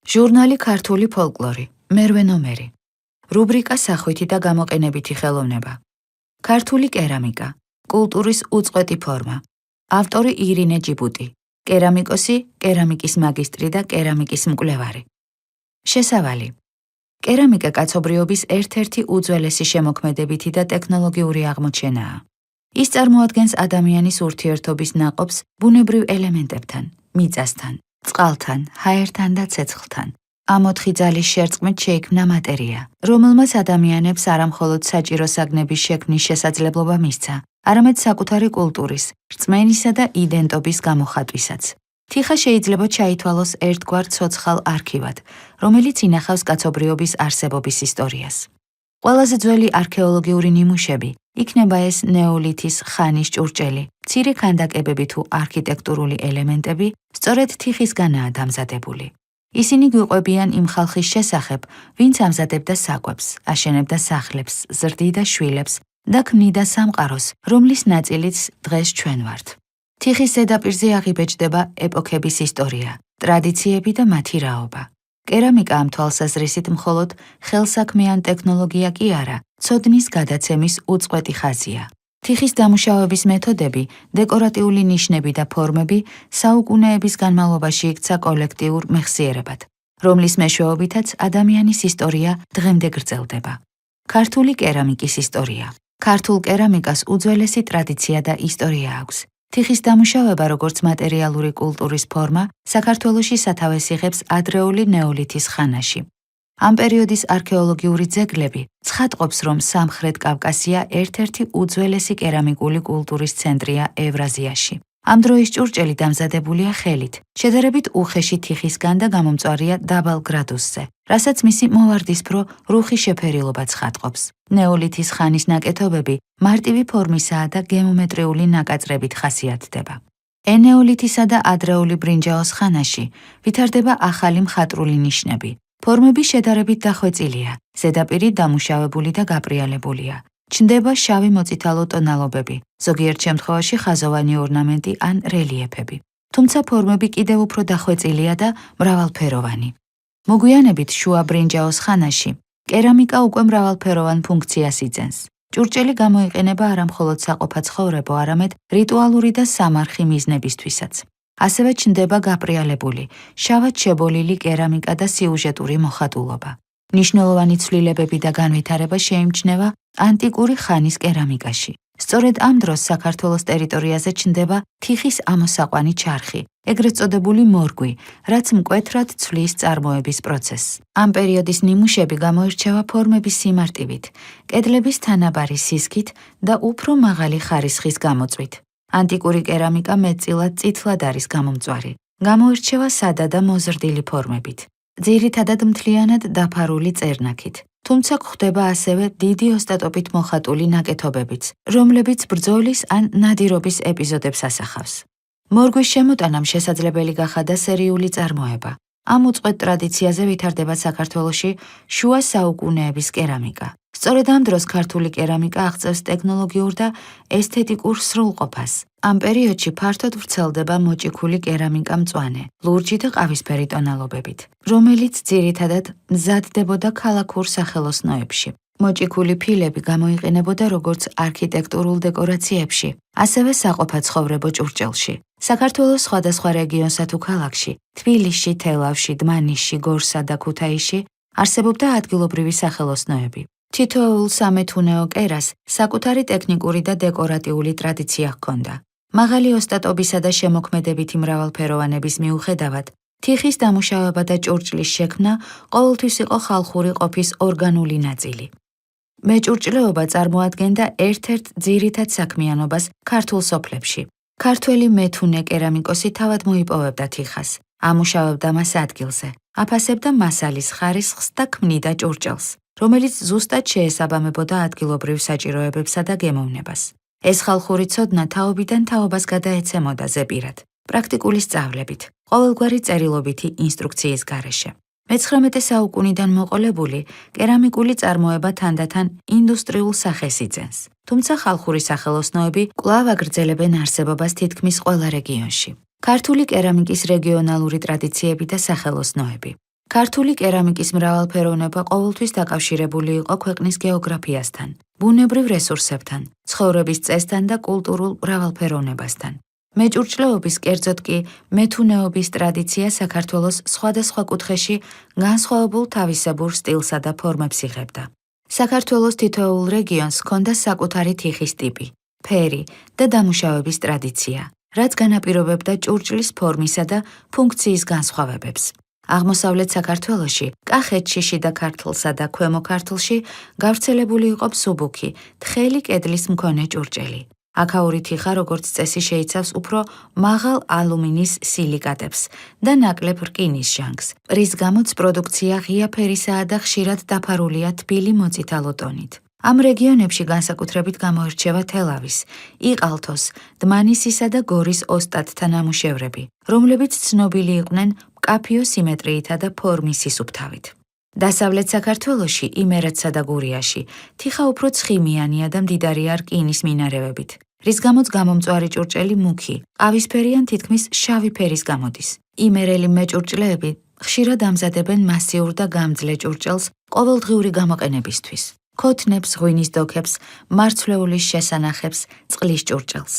ჟურნალი ქართული ფოლკლორი, მერვე ნომერი. რუბრიკა სახვითი და გამოყენებითი ხელოვნება. ქართული კერამიკა, კულტურის უწყვეტი ფორმა. ავტორი ირინე ჯიბუტი, კერამიკოსი, კერამიკის მაგისტრი და კერამიკის მკვლევარი. შესავალი. კერამიკა კაცობრიობის ერთ-ერთი უძველესი შემოქმედებითი და ტექნოლოგიური აღმოჩენაა. ის წარმოადგენს ადამიანის ურთიერთობის ნაყოფს ბუნებრივ ელემენტებთან, მიწასთან, წყალთან, ჰაერთან და ცეცხლთან. ამ ოთხი ძალის შერწყმით შეიქმნა მატერია, რომელმაც ადამიანებს არამხოლოდ საჭირო საგნების შექმნის შესაძლებლობა მისცა, არამედ საკუთარი კულტურის, რწმენისა და იდენტობის გამოხატვისაც. თიხა შეიძლება ჩაითვალოს ერთგვარ ცოცხალ არქივად, რომელიც ინახავს კაცობრიობის არსებობის ისტორიას. ყველაზე ძველი არქეოლოგიური ნიმუშები, იქნება ეს ნეოლითის ხანის ჭურჭელი, მცირე ქანდაკებები თუ არქიტექტურული ელემენტები, სწორედ თიხისგანაა დამზადებული. ისინი გვიყვებიან იმ ხალხის შესახებ, ვინც ამზადებდა საკვებს, აშენებდა სახლებს, ზრდიდა შვილებს და ქმნიდა სამყაროს, რომლის ნაწილიც დღეს ჩვენ ვართ. თიხის ზედაპირზე აღიბეჭდება ეპოქების ისტორია, ტრადიციები და მათი რაობა. კერამიკა ამ თვალსაზრისით მხოლოდ ხელსაქმიან ტექნოლოგია კი არა, ცოდნის გადაცემის უწყვეტი ხაზია. თიხის დამუშავების მეთოდები, დეკორატიული ნიშნები და ფორმები საუკუნეების განმავლობაში იქცა კოლექტიურ მეხსიერებად, რომლის მეშვეობითაც ადამიანის ისტორია დღემდე გრძელდება. ქართული კერამიკის ისტორია. ქართულ კერამიკას უძველესი ტრადიცია და ისტორია აქვს. თიხის დამუშავება როგორც მატერიალური კულტურის ფორმა, საქართველოში სათავეს იღებს ადრეული ნეოლითის ხანაში. ამ პერიოდის არქეოლოგიური ძეგლები ცხადყოფს, რომ სამხრეთ კავკასია ერთ-ერთი უძველესი კერამიკული კულტურის ცენტრია ევრაზიაში. ამ დროის ჭურჭელი დამზადებულია ხელით, შედარებით უხეში თიხისგან და გამომწვარია დაბალ გრადუსზე, რასაც მისი მოვარდისფრო რუხი შეფერილობა ცხადყოფს. ნეოლითის ხანის ნაკეთობები მარტივი ფორმისაა და გეომეტრიული ნაკაწრებით ხასიათდება. ენეოლითისა და ადრეული ბრინჯაოს ხანაში ვითარდება ახალი მხატვრული ნიშნები. ფორმები შედარებით დახვეწილია, ზედაპირი დამუშავებული და გაპრიალებულია. ჩნდება შავი მოწითალო ტონალობები, ზოგიერთ შემთხვევაში ხაზოვანი ორნამენტი ან რელიეფები. თუმცა ფორმები კიდევ უფრო დახვეწილია და მრავალფეროვანი. მოგვიანებით შუა ბრინჯაოს ხანაში კერამიკა უკვე მრავალფეროვან ფუნქციას იძენს. ჭურჭელი გამოიყენება არამხოლოდ საყოფაცხოვრებო, არამედ რიტუალური და სამარხი მიზნებისთვისაც. ასევე ჩნდება გაპრიალებული, შავად შებოლილი კერამიკა და სიუჟეტური მოხატულობა. მნიშვნელოვანი ცვლილებები და განვითარება შეიმჩნევა ანტიკური ხანის კერამიკაში. სწორედ ამ დროს საქართველოს ტერიტორიაზე ჩნდება თიხის ამოსაყვანი ჩარხი, ეგრეთ წოდებული მორგვი, რაც მკვეთრად ცვლის წარმოების პროცესს. ამ პერიოდის ნიმუშები გამოირჩევა ფორმების სიმარტივით, კედლების თანაბარი სისქით და უფრო მაღალი ხარისხის გამოწვით. ანტიკური კერამიკა მეტწილად წითლად არის გამომწვარი. გამოირჩევა სადა და მოზრდილი ფორმებით. ძირითადად მთლიანად დაფარული წერნაქით. თუმცა გვხვდება ასევე დიდი ოსტატობით მოხატული ნაკეთობებიც, რომლებიც ბრძოლის ან ნადირობის ეპიზოდებს ასახავს. მორგვის შემოტანამ შესაძლებელი გახადა სერიული წარმოება. ამ უწყვეტ ტრადიციაზე ვითარდება საქართველოში შუა საუკუნეების კერამიკა. სწორედ ამ დროს ქართული კერამიკა აღწევს ტექნოლოგიურ და ესთეტიკურ სრულყოფას. ამ პერიოდში ფართოდ ვრცელდება მოჭიქული კერამიკა მწვანე, ლურჯი და ყავისფერი ტონალობებით, რომელიც ძირითადად მზადდებოდა ქალაქურ სახელოსნოებში. მოჭიქული ფილები გამოიყენებოდა როგორც არქიტექტურულ დეკორაციებში, ასევე საყოფაცხოვრებო ჭურჭელში. საქართველოს სხვადასხვა რეგიონსა თუ ქალაქში, თბილისში, თელავში, დმანისში, გორსა და ქუთაისში არსებობდა ადგილობრივი სახელოსნოები. თითოეულ სამეთუნეო კერას საკუთარი ტექნიკური და დეკორატიული ტრადიცია ჰქონდა. მაღალი ოსტატობისა და შემოქმედებითი მრავალფეროვანების მიუხედავად, თიხის დამუშავება და ჭურჭლის შექმნა ყოველთვის იყო ხალხური ყოფის ორგანული ნაწილი. მეჭურჭლეობა წარმოადგენდა ერთ-ერთ ძირითად საქმიანობას ქართულ სოფლებში. ქართველი მეთუნე კერამიკოსი თავად მოიპოვებდა თიხას, ამუშავებდა მას ადგილზე, აფასებდა მასალის ხარისხს და ქმნიდა ჭურჭელს, რომელიც ზუსტად შეესაბამებოდა ადგილობრივ საჭიროებებსა და გემოვნებას. ეს ხალხური ცოდნა თაობიდან თაობას გადაეცემოდა ზეპირად, პრაქტიკული სწავლებით, ყოველგვარი წერილობითი ინსტრუქციის გარეშე. მე-19 საუკუნიდან მოყოლებული, კერამიკული წარმოება თანდათან ინდუსტრიულ სახეს იძენს. თუმცა ხალხური სახელოსნოები კვლავ აგრძელებენ არსებობას თითქმის ყველა რეგიონში. ქართული კერამიკის რეგიონალური ტრადიციები და სახელოსნოები. ქართული კერამიკის მრავალფეროვნება ყოველთვის დაკავშირებული იყო ქვეყნის გეოგრაფიასთან, ბუნებრივ რესურსებთან, ცხოვრების წესთან და კულტურულ მრავალფეროვნებასთან. მეჭურჭლეობის, კერძოდ კი მეთუნეობის ტრადიცია საქართველოს სხვადასხვა კუთხეში განსხვავებულ თავისებურ სტილსა და ფორმებს იღებდა. საქართველოს თითოეულ რეგიონს ჰქონდა საკუთარი თიხის ტიპი, ფერი და დამუშავების ტრადიცია, რაც განაპირობებდა ჭურჭლის ფორმისა და ფუნქციის განსხვავებებს. აღმოსავლეთ საქართველოში, კახეთში, შიდა ქართლსა და ქვემო ქართლში გავრცელებული იყო მსუბუქი, თხელი კედლის მქონე ჭურჭელი. აქაური თიხა, როგორც წესი, შეიცავს უფრო მაღალ ალუმინის სილიკატებს და ნაკლებ რკინის ჟანგს, რის გამოც პროდუქცია ღია ფერისაა და ხშირად დაფარულია თბილი მოწითალო ტონით. ამ რეგიონებში განსაკუთრებით გამოირჩევა თელავის, იყალთოს, დმანისისა და გორის ოსტატთა ნამუშევრები, რომლებიც ცნობილი იყვნენ მკაფიო სიმეტრიითა და ფორმის სისუფთავით. დასავლეთ საქართველოში, იმერეთსა და გურიაში, თიხა უფრო ცხიმიანია და მდიდარია რკინის მინარევებით, რის გამოც გამომწვარი ჭურჭელი მუქი, ყავისფერი ან თითქმის შავი ფერის გამოდის. იმერელი მეჭურჭლეები ხშირად ამზადებენ მასიურ და გამძლე ჭურჭელს ყოველდღიური გამოყენებისთვის. ქოთნებს, ღვინის დოქებს, მარცვლეულის შესანახებს, წყლის ჭურჭელს.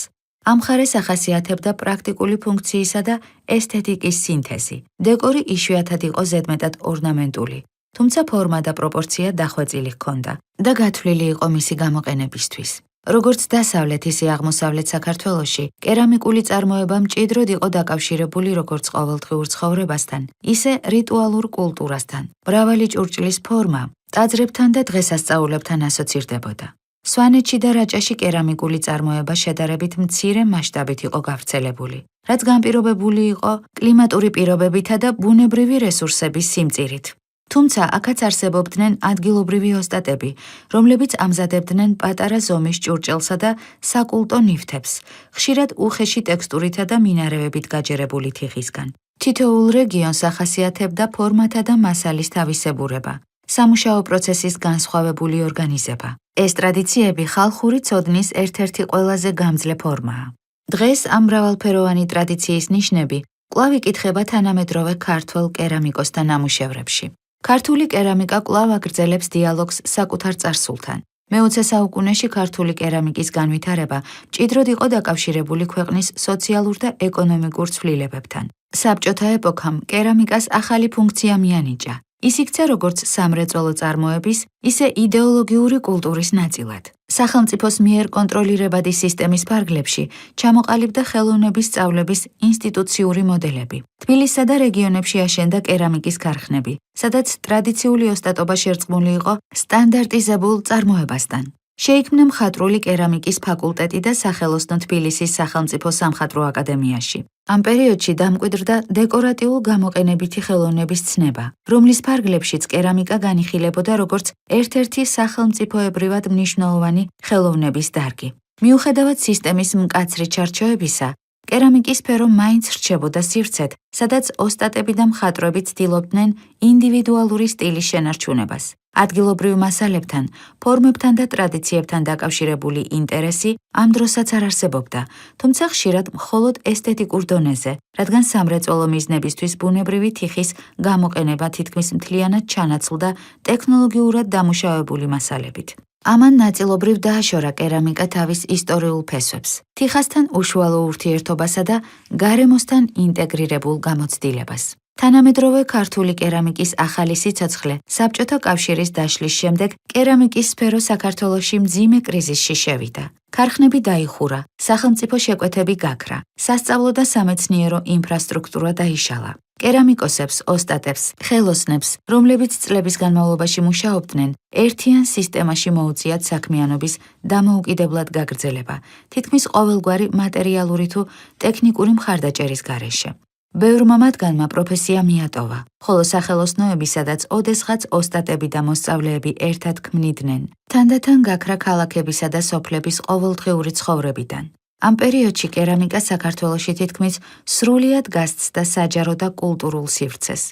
ამ მხარეს ახასიათებდა პრაქტიკული ფუნქციისა და ესთეტიკის სინთეზი. დეკორი იშვიათად იყო ზედმეტად ორნამენტული, თუმცა ფორმა და პროპორცია დახვეწილი ჰქონდა და გათვლილი იყო მისი გამოყენებისთვის. როგორც დასავლეთ, ისე აღმოსავლეთ საქართველოში, კერამიკული წარმოება მჭიდროდ იყო დაკავშირებული როგორც ყოველდღიურ ცხოვრებასთან, ისე რიტუალურ კულტურასთან. მრავალი ჭურჭლის ფორმა ტაძრებთან და დღესასწაულებთან ასოცირდებოდა. სვანეთში და რაჭაში კერამიკული წარმოება შედარებით მცირე მასშტაბით იყო გავრცელებული, რაც განპირობებული იყო კლიმატური პირობებითა და ბუნებრივი რესურსების სიმწირით. თუმცა აქაც არსებობდნენ ადგილობრივი ოსტატები, რომლებიც ამზადებდნენ პატარა ზომის ჭურჭელსა და საკულტო ნივთებს, ხშირად უხეში ტექსტურითა და მინარევებით გაჯერებული თიხისგან. თითოეულ რეგიონს ახასიათებდა ფორმათა და მასალის თავისებურება, სამუშაო პროცესის განსხვავებული ორგანიზება. ეს ტრადიციები ხალხური ცოდნის ერთ-ერთი ყველაზე გამძლე ფორმაა. დღეს ამ მრავალფეროვანი ტრადიციის ნიშნები კვლავ იკითხება თანამედროვე ქართველ კერამიკოსთა ნამუშევრებში. ქართული კერამიკა კვლავ აგრძელებს დიალოგს საკუთარ წარსულთან. მე-20 საუკუნეში ქართული კერამიკის განვითარება მჭიდროდ იყო დაკავშირებული ქვეყნის სოციალურ და ეკონომიკურ ცვლილებებთან. საბჭოთა ეპოქამ კერამიკას ახალი ფუნქცია მიანიჭა. ის იქცა როგორც სამრეწველო წარმოების, ისე იდეოლოგიური კულტურის ნაწილად. სახელმწიფოს მიერ კონტროლირებადი სისტემის ფარგლებში ჩამოყალიბდა ხელოვნების სწავლების ინსტიტუციური მოდელები. თბილისსა და რეგიონებში აშენდა კერამიკის ქარხნები, სადაც ტრადიციული ოსტატობა შერწყმული იყო სტანდარტიზებულ წარმოებასთან. შეიქმნა მხატვრული კერამიკის ფაკულტეტი და სახელოსნო თბილისის სახელმწიფო სამხატვრო აკადემიაში. ამ პერიოდში დამკვიდრდა დეკორატიულ გამოყენებითი ხელოვნების ცნება, რომლის ფარგლებშიც კერამიკა განიხილებოდა როგორც ერთ-ერთი სახელმწიფოებრივად მნიშვნელოვანი ხელოვნების დარგი. მიუხედავად სისტემის მკაცრი ჩარჩოებისა, კერამიკის სფერო მაინც რჩებოდა სივრცედ, სადაც ოსტატები და მხატვრები ცდილობდნენ ინდივიდუალური სტილის შენარჩუნებას. ადგილობრივ მასალებთან, ფორმებთან და ტრადიციებთან დაკავშირებული ინტერესი ამ დროსაც არ არსებობდა, თუმცა ხშირად მხოლოდ ესთეტიკურ დონეზე, რადგან სამრეწველო მიზნებისთვის ბუნებრივი თიხის გამოყენება თითქმის მთლიანად ჩანაცვლდა ტექნოლოგიურად დამუშავებული მასალებით. ამან ნაწილობრივ დააშორა კერამიკა თავის ისტორიულ ფესვებს, თიხასთან უშუალო ურთიერთობასა და გარემოსთან ინტეგრირებულ გამოცდილებას. თანამედროვე ქართული კერამიკის ახალი სიცოცხლე საბჭოთა კავშირის დაშლის შემდეგ კერამიკის სფერო საქართველოში მძიმე კრიზისში შევიდა. ქარხნები დაიხურა, სახელმწიფო შეკვეთები გაქრა, სასწავლო და სამეცნიერო ინფრასტრუქტურა დაიშალა. კერამიკოსებს, ოსტატებს, ხელოსნებს, რომლებიც წლების განმავლობაში მუშაობდნენ, ერთიან სისტემაში მოუწიათ საქმიანობის დამოუკიდებლად გაგრძელება, თითქმის ყოველგვარი მატერიალური თუ ტექნიკური მხარდაჭერის გარეშე. ბევრმა მათგანმა პროფესია მიატოვა, ხოლო სახელოსნოები, სადაც ოდესღაც ოსტატები და მოსწავლეები ერთად ქმნიდნენ, თანდათან გაქრა ქალაქებისა და სოფლების ყოველდღიური ცხოვრებიდან. ამ პერიოდში კერამიკა საქართველოში თითქმის სრულიად გასცდა საჯარო და კულტურულ სივრცეს.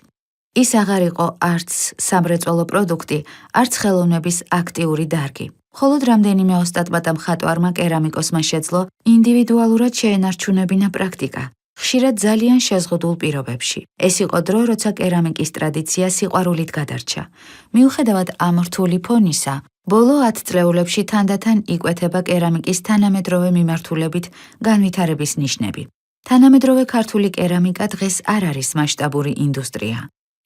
ის აღარ იყო არც სამრეწველო პროდუქტი, არც ხელოვნების აქტიური დარგი. მხოლოდ რამდენიმე ოსტატმა და მხატვარმა კერამიკოსმა შეძლო ინდივიდუალურად შეენარჩუნებინა პრაქტიკა, ხშირად ძალიან შეზღუდულ პირობებში. ეს იყო დრო, როცა კერამიკის ტრადიცია სიყვარულით გადარჩა. მიუხედავად ამ რთული ფონისა, ბოლო 10 წლეულებში თანდათან იკვეთება კერამიკის თანამედროვე მიმართულებით განვითარების ნიშნები. თანამედროვე ქართული კერამიკა დღეს არ არის მასშტაბური ინდუსტრია.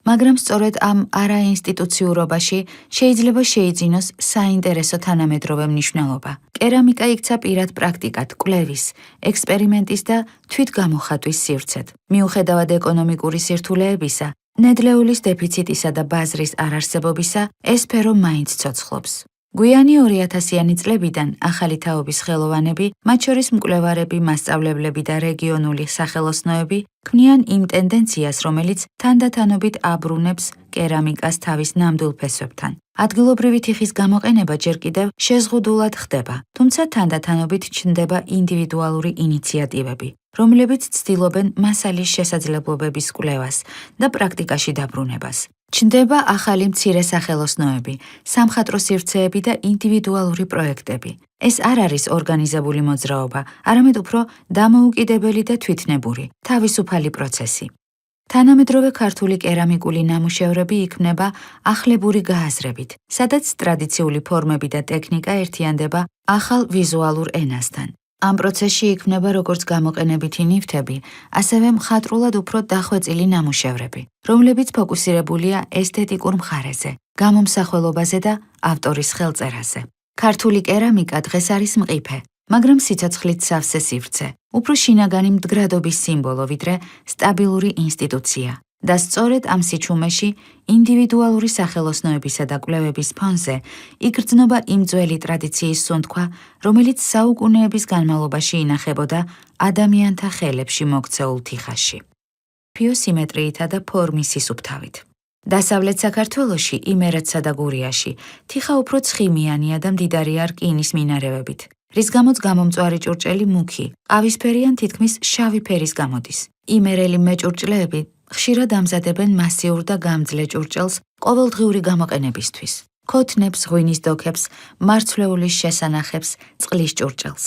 მაგრამ სწორედ ამ არაინსტიტუციურობაში შეიძლება შეიძინოს საინტერესო თანამედროვე მნიშვნელობა. კერამიკა იქცა პირად პრაქტიკად, კვლევის, ექსპერიმენტის და თვითგამოხატვის სივრცედ. მიუხედავად ეკონომიკური სირთულეებისა, ნედლეულის დეფიციტისა და ბაზრის არარსებობისა, ეს სფერო მაინც ცოცხლობს. გვიანი 2000-იანი წლებიდან ახალი თაობის ხელოვანები, მათ შორის მკვლევარები, მასწავლებლები და რეგიონული სახელოსნოები, ქმნიან იმ ტენდენციას, რომელიც თანდათანობით აბრუნებს კერამიკას თავის ნამდვილ ფესვებთან. ადგილობრივი თიხის გამოყენება ჯერ კიდევ შეზღუდულად ხდება, თუმცა თანდათანობით ჩნდება ინდივიდუალური ინიციატივები, რომლებიც ცდილობენ მასალის შესაძლებლობების კვლევას და პრაქტიკაში დაბრუნებას. ჩნდება ახალი მცირე სახელოსნოები, სამხატვრო სივრცეები და ინდივიდუალური პროექტები. ეს არ არის ორგანიზებული მოძრაობა, არამედ უფრო დამოუკიდებელი და თვითნებური, თავისუფალი პროცესი. თანამედროვე ქართული კერამიკული ნამუშევრები იქმნება ახლებური გააზრებით, სადაც ტრადიციული ფორმები და ტექნიკა ერთიანდება ახალ ვიზუალურ ენასთან. ამ პროცესში იქმნება როგორც გამოყენებითი ნივთები, ასევე მხატვრულად უფრო დახვეწილი ნამუშევრები, რომლებიც ფოკუსირებულია ესთეტიკურ მხარეზე, გამომსახველობაზე და ავტორის ხელწერაზე. ქართული კერამიკა დღეს არის მყიფე, მაგრამ სიცოცხლით სავსე სივრცე, უფრო შინაგანი მდგრადობის სიმბოლო, ვიდრე სტაბილური ინსტიტუცია. და სწორედ ამ სიჩუმეში ინდივიდუალური სახელოსნოებისა და კვლევების ფონზე იგრძნობა იმ ძველი ტრადიციის სუნთქვა, რომელიც საუკუნეების განმავლობაში ინახებოდა ადამიანთა ხელებში მოქცეულ თიხაში. ფიოსიმეტრიითა და ფორმის სისუფთავით. დასავლეთ საქართველოში, იმერეთსა და გურიაში, თიხა უფრო ცხიმიანია და მდიდარია რკინის მინარევებით, რის გამოც გამომწვარი ჭურჭელი მუქი, ყავისფერი ან თითქმის შავი ფერის გამოდის. იმერელი მეჭურჭლეები ხშირად ამზადებენ მასიურ და გამძლე ჭურჭელს ყოველდღიური გამოყენებისთვის. ქოთნებს, ღვინის დოქებს, მარცვლეულის შესანახებს, წყლის ჭურჭელს.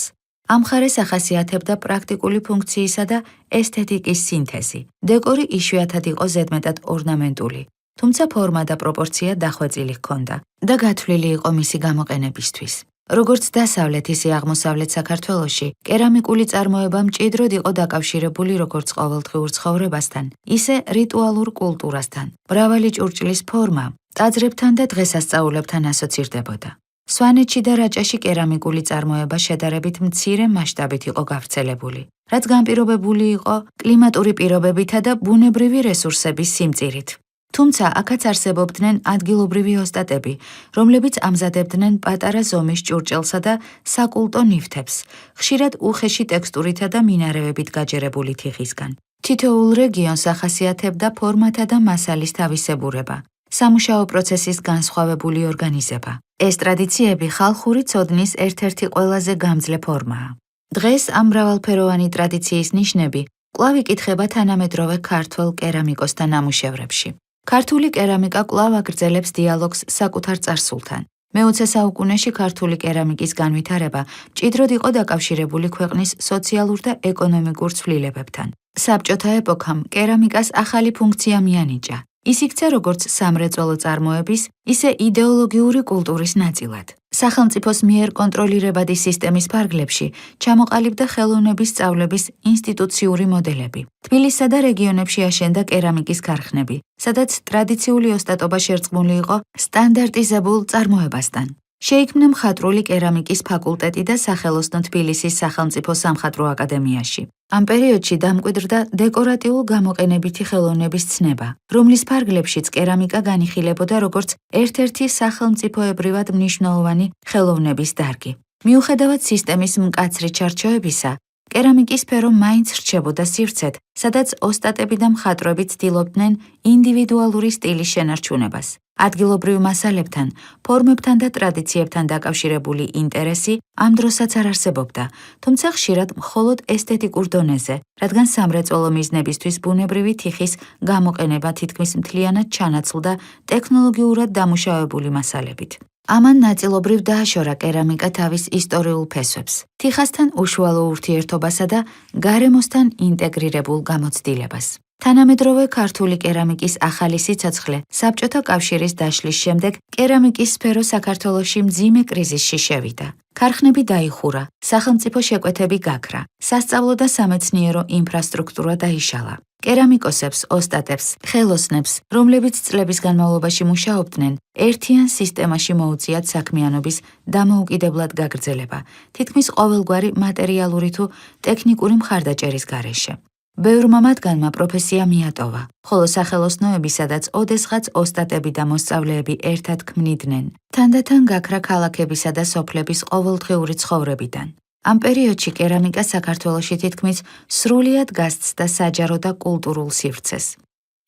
ამ მხარეს ახასიათებდა პრაქტიკული ფუნქციისა და ესთეტიკის სინთეზი. დეკორი იშვიათად იყო ზედმეტად ორნამენტული, თუმცა ფორმა და პროპორცია დახვეწილი ჰქონდა და გათვლილი იყო მისი გამოყენებისთვის. როგორც დასავლეთ, ისე აღმოსავლეთ საქართველოში, კერამიკული წარმოება მჭიდროდ იყო დაკავშირებული როგორც ყოველდღიურ ცხოვრებასთან, ისე რიტუალურ კულტურასთან. მრავალი ჭურჭლის ფორმა ტაძრებთან და დღესასწაულებთან ასოცირდებოდა. სვანეთში და რაჭაში კერამიკული წარმოება შედარებით მცირე მასშტაბით იყო გავრცელებული, რაც განპირობებული იყო კლიმატური პირობებითა და ბუნებრივი რესურსების სიმწირით. თუმცა აქაც არსებობდნენ ადგილობრივი ოსტატები, რომლებიც ამზადებდნენ პატარა ზომის ჭურჭელსა და საკულტო ნივთებს, ხშირად უხეში ტექსტურითა და მინარევებით გაჯერებული თიხისგან. თითოეულ რეგიონს ახასიათებდა ფორმათა და მასალის თავისებურება, სამუშაო პროცესის განსხვავებული ორგანიზება. ეს ტრადიციები ხალხური ცოდნის ერთ-ერთი ყველაზე გამძლე ფორმაა. დღეს ამ მრავალფეროვანი ტრადიციის ნიშნები კვლავ იკითხება თანამედროვე ქართველ კერამიკოსთა ნამუშევრებში. ქართული კერამიკა კვლავ აგრძელებს დიალოგს საკუთარ წარსულთან. მე-20 საუკუნეში ქართული კერამიკის განვითარება მჭიდროდ იყო დაკავშირებული ქვეყნის სოციალურ და ეკონომიკურ ცვლილებებთან. საბჭოთა ეპოქამ კერამიკას ახალი ფუნქცია მიანიჭა. ის იქცა როგორც სამრეწველო წარმოების, ისე იდეოლოგიური კულტურის ნაწილად. სახელმწიფოს მიერ კონტროლირებადი სისტემის ფარგლებში ჩამოყალიბდა ხელოვნების სწავლების ინსტიტუციური მოდელები. თბილისსა და რეგიონებში აშენდა კერამიკის ქარხნები, სადაც ტრადიციული ოსტატობა შერწყმული იყო სტანდარტიზებულ წარმოებასთან. შეიქმნა მხატვრული კერამიკის ფაკულტეტი და სახელოსნო თბილისის სახელმწიფო სამხატვრო აკადემიაში. ამ პერიოდში დამკვიდრდა დეკორატიულ გამოყენებითი ხელოვნების ცნება, რომლის ფარგლებშიც კერამიკა განიხილებოდა როგორც ერთ-ერთი სახელმწიფოებრივად მნიშვნელოვანი ხელოვნების დარგი. მიუხედავად სისტემის მკაცრი ჩარჩოებისა, კერამიკის სფერო მაინც რჩებოდა სივრცედ, სადაც ოსტატები და მხატვრები ცდილობდნენ ინდივიდუალური სტილის შენარჩუნებას. ადგილობრივ მასალებთან, ფორმებთან და ტრადიციებთან დაკავშირებული ინტერესი ამ დროსაც არ არსებობდა, თუმცა ხშირად მხოლოდ ესთეტიკურ დონეზე, რადგან სამრეწველო მიზნებისთვის ბუნებრივი თიხის გამოყენება თითქმის მთლიანად ჩანაცვლდა ტექნოლოგიურად დამუშავებული მასალებით. ამან ნაწილობრივ დააშორა კერამიკა თავის ისტორიულ ფესვებს, თიხასთან უშუალო ურთიერთობასა და გარემოსთან ინტეგრირებულ გამოცდილებას. თანამედროვე ქართული კერამიკის ახალი სიცოცხლე საბჭოთა კავშირის დაშლის შემდეგ კერამიკის სფერო საქართველოში მძიმე კრიზისში შევიდა. ქარხნები დაიხურა, სახელმწიფო შეკვეთები გაქრა, სასწავლო და სამეცნიერო ინფრასტრუქტურა დაიშალა. კერამიკოსებს, ოსტატებს, ხელოსნებს, რომლებიც წლების განმავლობაში მუშაობდნენ, ერთიან სისტემაში მოუწიათ საქმიანობის დამოუკიდებლად გაგრძელება, თითქმის ყოველგვარი მატერიალური თუ ტექნიკური მხარდაჭერის გარეშე. ბევრმა მათგანმა პროფესია მიატოვა, ხოლო სახელოსნოები, სადაც ოდესღაც ოსტატები და მოსწავლეები ერთად ქმნიდნენ, თანდათან გაქრა ქალაქებისა და სოფლების ყოველდღიური ცხოვრებიდან. ამ პერიოდში კერამიკა საქართველოში თითქმის სრულიად გასცდა საჯარო და კულტურულ სივრცეს.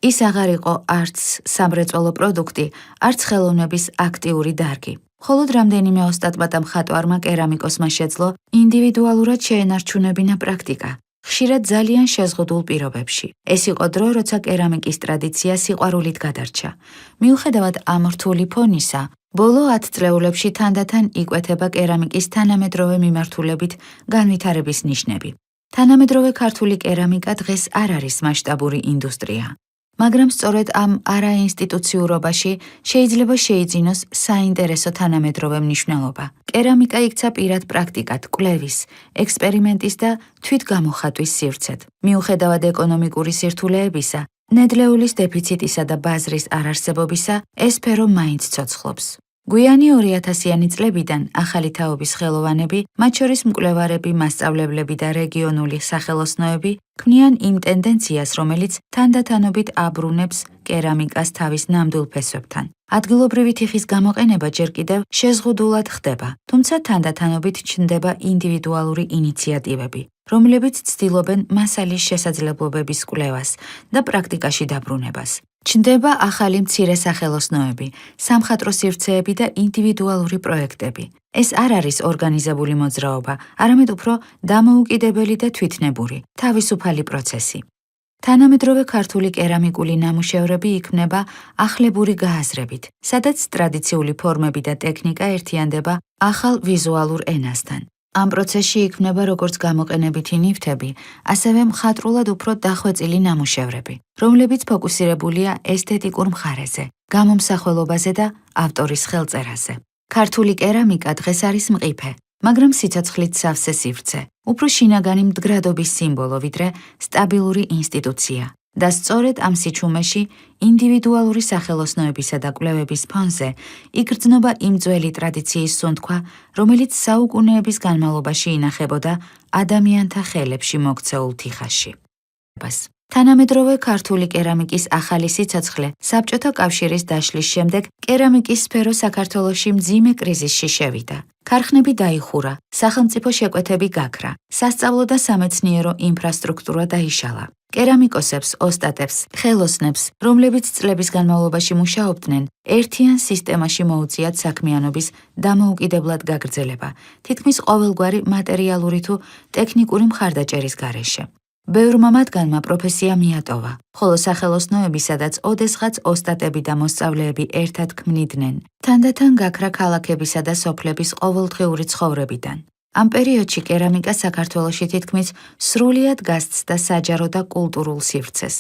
ის აღარ იყო არც სამრეწველო პროდუქტი, არც ხელოვნების აქტიური დარგი. მხოლოდ რამდენიმე ოსტატმა და მხატვარმა კერამიკოსმა შეძლო ინდივიდუალურად შეენარჩუნებინა პრაქტიკა, ხშირად ძალიან შეზღუდულ პირობებში. ეს იყო დრო, როცა კერამიკის ტრადიცია სიყვარულით გადარჩა. მიუხედავად ამ რთული ფონისა, ბოლო 10 წლეულებში თანდათან იკვეთება კერამიკის თანამედროვე მიმართულებით განვითარების ნიშნები. თანამედროვე ქართული კერამიკა დღეს არ არის მასშტაბური ინდუსტრია. მაგრამ სწორედ ამ არაინსტიტუციურობაში შეიძლება შეიძინოს საინტერესო თანამედროვე მნიშვნელობა. კერამიკა იქცა პირად პრაქტიკად, კვლევის, ექსპერიმენტის და თვითგამოხატვის სივრცედ. მიუხედავად ეკონომიკური სირთულეებისა, ნედლეულის დეფიციტისა და ბაზრის არარსებობისა, ეს სფერო მაინც ცოცხლობს. გვიანი 2000-იანი წლებიდან ახალი თაობის ხელოვანები, მათ შორის მკვლევარები, მასწავლებლები და რეგიონული სახელოსნოები, ქმნიან იმ ტენდენციას, რომელიც თანდათანობით აბრუნებს კერამიკას თავის ნამდვილ ფესვებთან. ადგილობრივი თიხის გამოყენება ჯერ კიდევ შეზღუდულად ხდება, თუმცა თანდათანობით ჩნდება ინდივიდუალური ინიციატივები, რომლებიც ცდილობენ მასალის შესაძლებლობების კვლევას და პრაქტიკაში დაბრუნებას. ჩნდება ახალი მცირე სახელოსნოები, სამხატვრო სივრცეები და ინდივიდუალური პროექტები. ეს არ არის ორგანიზებული მოძრაობა, არამედ უფრო დამოუკიდებელი და თვითნებური, თავისუფალი პროცესი. თანამედროვე ქართული კერამიკული ნამუშევრები იქმნება ახლებური გააზრებით, სადაც ტრადიციული ფორმები და ტექნიკა ერთიანდება ახალ ვიზუალურ ენასთან. ამ პროცესში იქმნება როგორც გამოყენებითი ნივთები, ასევე მხატვრულად უფრო დახვეწილი ნამუშევრები, რომლებიც ფოკუსირებულია ესთეტიკურ მხარეზე, გამომსახველობაზე და ავტორის ხელწერაზე. ქართული კერამიკა დღეს არის მყიფე, მაგრამ სიცოცხლით სავსე სივრცე, უფრო შინაგანი მდგრადობის სიმბოლო, ვიდრე სტაბილური ინსტიტუცია. და სწორედ ამ სიჩუმეში ინდივიდუალური სახელოსნოებისა და კვლევების ფონზე იგრძნობა იმ ძველი ტრადიციის სუნთქვა, რომელიც საუკუნეების განმავლობაში ინახებოდა ადამიანთა ხელებში მოქცეულ თიხაში. თანამედროვე ქართული კერამიკის ახალი სიცოცხლე საბჭოთა კავშირის დაშლის შემდეგ კერამიკის სფერო საქართველოში მძიმე კრიზისში შევიდა. ქარხნები დაიხურა, სახელმწიფო შეკვეთები გაქრა, სასწავლო და სამეცნიერო ინფრასტრუქტურა დაიშალა. კერამიკოსებს, ოსტატებს, ხელოსნებს, რომლებიც წლების განმავლობაში მუშაობდნენ, ერთიან სისტემაში მოუწიათ საქმიანობის დამოუკიდებლად გაგრძელება, თითქმის ყოველგვარი მატერიალური თუ ტექნიკური მხარდაჭერის გარეშე. ბევრმა მათგანმა პროფესია მიატოვა, ხოლო სახელოსნოები, სადაც ოდესღაც ოსტატები და მოსწავლეები ერთად ქმნიდნენ, თანდათან გაქრა ქალაქებისა და სოფლების ყოველდღიური ცხოვრებიდან. ამ პერიოდში კერამიკა საქართველოში თითქმის სრულიად გასცდა საჯარო და კულტურულ სივრცეს.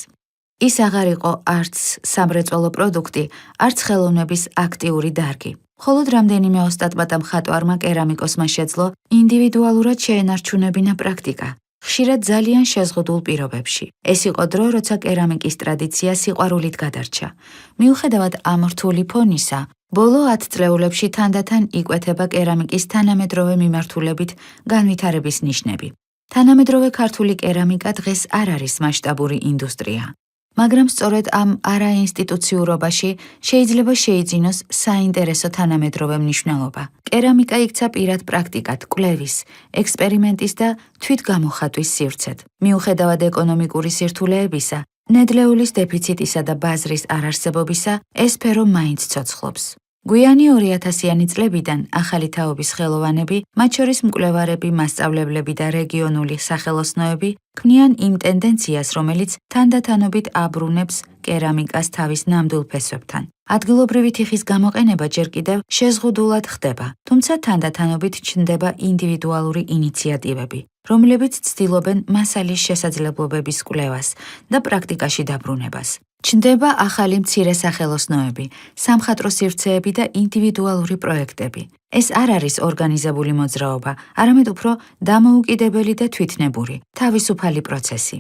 ის აღარ იყო არც სამრეწველო პროდუქტი, არც ხელოვნების აქტიური დარგი. მხოლოდ რამდენიმე ოსტატმა და მხატვარმა კერამიკოსმა შეძლო ინდივიდუალურად შეენარჩუნებინა პრაქტიკა, ხშირად ძალიან შეზღუდულ პირობებში. ეს იყო დრო, როცა კერამიკის ტრადიცია სიყვარულით გადარჩა. მიუხედავად ამ რთული ფონისა, ბოლო 10 წლეულებში თანდათან იკვეთება კერამიკის თანამედროვე მიმართულებით განვითარების ნიშნები. თანამედროვე ქართული კერამიკა დღეს არ არის მასშტაბური ინდუსტრია. მაგრამ სწორედ ამ არაინსტიტუციურობაში შეიძლება შეიძინოს საინტერესო თანამედროვე მნიშვნელობა. კერამიკა იქცა პირად პრაქტიკად, კვლევის, ექსპერიმენტის და თვითგამოხატვის სივრცედ. მიუხედავად ეკონომიკური სირთულეებისა, ნედლეულის დეფიციტისა და ბაზრის არარსებობისა, ეს სფერო მაინც ცოცხლობს. გვიანი 2000-იანი წლებიდან ახალი თაობის ხელოვანები, მათ შორის მკვლევარები, მასწავლებლები და რეგიონული სახელოსნოები, ქმნიან იმ ტენდენციას, რომელიც თანდათანობით აბრუნებს კერამიკას თავის ნამდვილ ფესვებთან. ადგილობრივი თიხის გამოყენება ჯერ კიდევ შეზღუდულად ხდება, თუმცა თანდათანობით ჩნდება ინდივიდუალური ინიციატივები, რომლებიც ცდილობენ მასალის შესაძლებლობების კვლევას და პრაქტიკაში დაბრუნებას. ჩნდება ახალი მცირე სახელოსნოები, სამხატვრო სივრცეები და ინდივიდუალური პროექტები. ეს არ არის ორგანიზებული მოძრაობა, არამედ უფრო დამოუკიდებელი და თვითნებური, თავისუფალი პროცესი.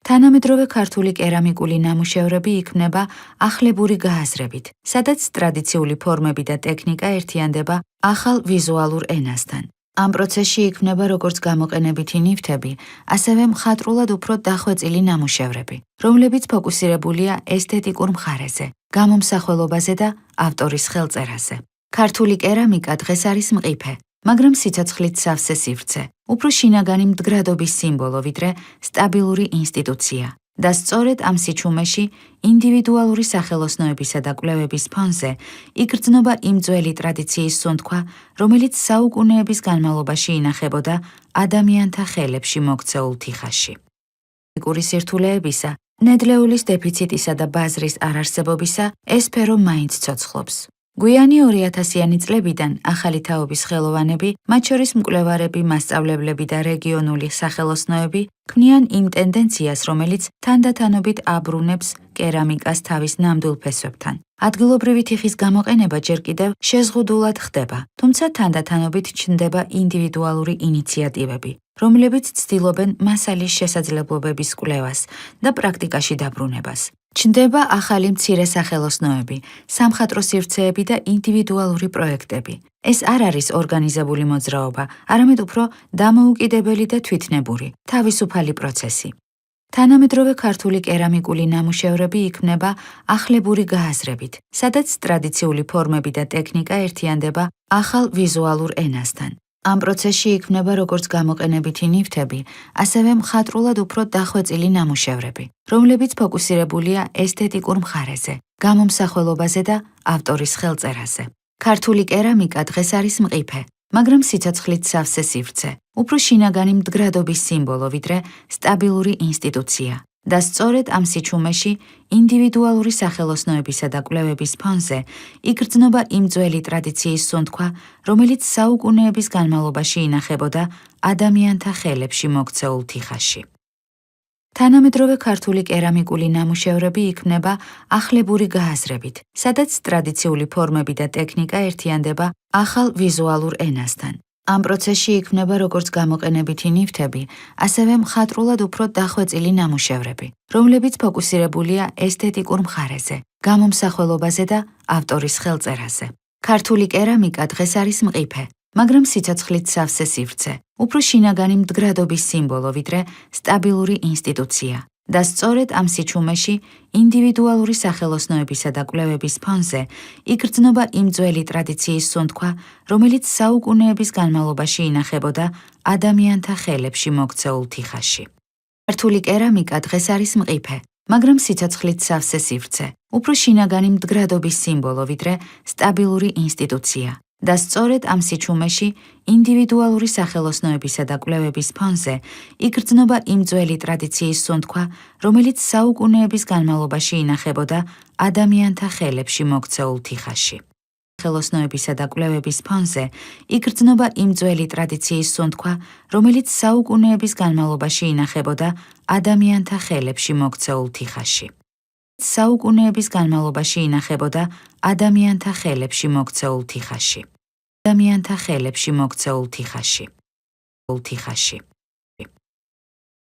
თანამედროვე ქართული კერამიკული ნამუშევრები იქმნება ახლებური გააზრებით, სადაც ტრადიციული ფორმები და ტექნიკა ერთიანდება ახალ ვიზუალურ ენასთან. ამ პროცესში იქმნება როგორც გამოყენებითი ნივთები, ასევე მხატვრულად უფრო დახვეწილი ნამუშევრები, რომლებიც ფოკუსირებულია ესთეტიკურ მხარეზე, გამომსახველობაზე და ავტორის ხელწერაზე. ქართული კერამიკა დღეს არის მყიფე, მაგრამ სიცოცხლით სავსე სივრცე, უფრო შინაგანი მდგრადობის სიმბოლო, ვიდრე სტაბილური ინსტიტუცია. და სწორედ ამ სიჩუმეში ინდივიდუალური სახელოსნოებისა და კვლევების ფონზე იგრძნობა იმ ძველი ტრადიციის სუნთქვა, რომელიც საუკუნეების განმავლობაში ინახებოდა ადამიანთა ხელებში მოქცეულ თიხაში. კულტურის სირთულეებისა, ნედლეულის დეფიციტისა და ბაზრის არარსებობისა ეს სფერო მაინც ცოცხლობს. გვიანი 2000-იანი წლებიდან ახალი თაობის ხელოვანები, მათ შორის მკვლევარები, მასწავლებლები და რეგიონული სახელოსნოები, ქმნიან იმ ტენდენციას, რომელიც თანდათანობით აბრუნებს კერამიკას თავის ნამდვილ ფესვებთან. ადგილობრივი თიხის გამოყენება ჯერ კიდევ შეზღუდულად ხდება, თუმცა თანდათანობით ჩნდება ინდივიდუალური ინიციატივები, რომლებიც ცდილობენ მასალის შესაძლებლობების კვლევას და პრაქტიკაში დაბრუნებას. ჩნდება ახალი მცირე სახელოსნოები, სამხატვრო სივრცეები და ინდივიდუალური პროექტები. ეს არ არის ორგანიზებული მოძრაობა, არამედ უფრო დამოუკიდებელი და თვითნებური, თავისუფალი პროცესი. თანამედროვე ქართული კერამიკული ნამუშევრები იქმნება ახლებური გააზრებით, სადაც ტრადიციული ფორმები და ტექნიკა ერთიანდება ახალ ვიზუალურ ენასთან. ამ პროცესში იქმნება როგორც გამოყენებითი ნივთები, ასევე მხატვრულად უფრო დახვეწილი ნამუშევრები, რომლებიც ფოკუსირებულია ესთეტიკურ მხარეზე, გამომსახველობაზე და ავტორის ხელწერაზე. ქართული კერამიკა დღეს არის მყიფე, მაგრამ სიცოცხლით სავსე სივრცე, უფრო შინაგანი მდგრადობის სიმბოლო, ვიდრე სტაბილური ინსტიტუცია. და სწორედ ამ სიჩუმეში ინდივიდუალური სახელოსნოებისა და კვლევების ფონზე იგრძნობა იმ ძველი ტრადიციის სუნთქვა, რომელიც საუკუნეების განმავლობაში ინახებოდა ადამიანთა ხელებში მოქცეულ თიხაში. თანამედროვე ქართული კერამიკული ნამუშევრები იქმნება ახლებური გააზრებით, სადაც ტრადიციული ფორმები და ტექნიკა ერთიანდება ახალ ვიზუალურ ენასთან. ამ პროცესში იქმნება როგორც გამოყენებითი ნივთები, ასევე მხატვრულად უფრო დახვეწილი ნამუშევრები, რომლებიც ფოკუსირებულია ესთეტიკურ მხარეზე, გამომსახველობაზე და ავტორის ხელწერაზე. ქართული კერამიკა დღეს არის მყიფე, მაგრამ სიცოცხლით სავსე სივრცე, უფრო შინაგანი მდგრადობის სიმბოლო, ვიდრე სტაბილური ინსტიტუცია. და სწორედ ამ სიჩუმეში ინდივიდუალური სახელოსნოებისა და კვლევების ფონზე იგრძნობა იმ ძველი ტრადიციის სუნთქვა, რომელიც საუკუნეების განმავლობაში ინახებოდა ადამიანთა ხელებში მოქცეულ თიხაში. ქართული კერამიკა დღეს არის მყიფე, მაგრამ სიცოცხლით სავსე სივრცე, უფრო შინაგანი მდგრადობის სიმბოლო, ვიდრე სტაბილური ინსტიტუცია. და სწორედ ამ სიჩუმეში ინდივიდუალური სახელოსნოებისა და კვლევების ფონზე იგრძნობა იმ ძველი ტრადიციის სუნთქვა, რომელიც საუკუნეების განმავლობაში ინახებოდა ადამიანთა ხელებში მოქცეულ თიხაში. სახელოსნოებისა და კვლევების ფონზე იგრძნობა იმ ძველი ტრადიციის სუნთქვა, რომელიც საუკუნეების განმავლობაში ინახებოდა ადამიანთა ხელებში მოქცეულ თიხაში. საუკუნეების განმავლობაში ინახებოდა ადამიანთა ხელებში მოქცეულ თიხაში. ადამიანთა ხელებში მოქცეულ თიხაში.